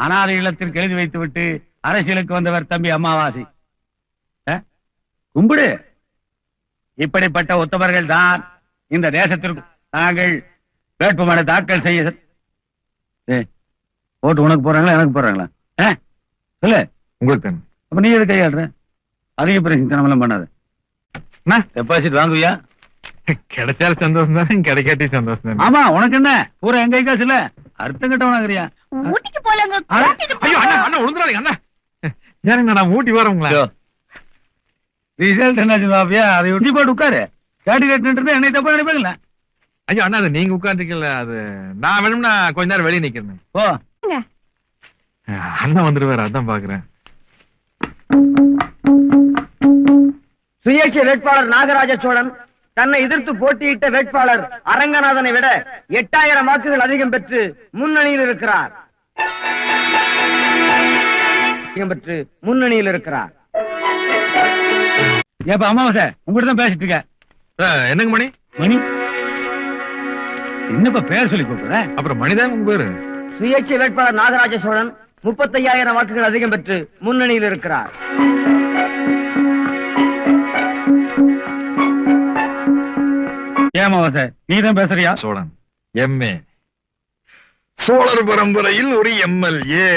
அனாதை இல்லத்திற்கு எழுதி வைத்து விட்டு அரசியலுக்கு வந்தவர் தம்பி அம்மாவாசி. கும்பிடு. இப்படிப்பட்ட உத்தமர்கள் தான் இந்த தேசத்திற்கு நாங்கள் வேட்புமனு தாக்கல் செய்ய. ஓட்டு உனக்கு போறாங்களா எனக்கு போறாங்களா சொல்லு. உங்களுக்கு அப்ப நீ எது கையாடுற? அதிக பிரச்சனை பண்ணாத. டெபாசிட் வாங்குவியா? கிடைச்சாலும் சந்தோஷம் தான், கிடைக்காட்டி சந்தோஷம் தான். ஆமா, உனக்கு என்ன பூரா எங்க காசு இல்ல, அர்த்தம் கட்டவனாகிறியா? ஊட்டிக்கு போலங்க. ஏன்னா ஊட்டி வரவங்களா? ரிசல்ட் என்னாச்சு பாப்பியா? அதை ஒட்டி போட்டு உட்காரு. கேட்டு என்னை தப்பா நினைப்பாங்களா? ஐயோ அண்ணா, அது நீங்க உட்காந்துருக்கீங்களா? அது நான் வேணும்னா கொஞ்ச நேரம் வெளியே நிக்கிறேன். ஓ, அண்ணா வந்துருவாரு, அதான் பாக்குறேன். சுயேட்சை வேட்பாளர் நாகராஜ சோழன் தன்னை எதிர்த்து போட்டியிட்ட வேட்பாளர் அரங்கநாதனை விட 8000 வாக்குகள் அதிகம் பெற்று முன்னணியில் இருக்கிறார். ஏப்பா அமாவாசை, உங்ககிட்ட தான் பேசிட்டு இருக்க. என்னங்க மணி? மணி என்னப்பா பேர் சொல்லி கூப்பிடுற? அப்புறம் மணிதான் உங்க பேரு. சுயேட்சை வேட்பாளர் நாகராஜ சோழன் 35000 வாக்குகள் அதிகம் பெற்று முன்னணியில் இருக்கிறார். ஏமாவாசை, நீதான் பேசுறியா? சோழன் எம்ஏ, சோழர் பரம்பரையில் ஒரு எம்எல்ஏ.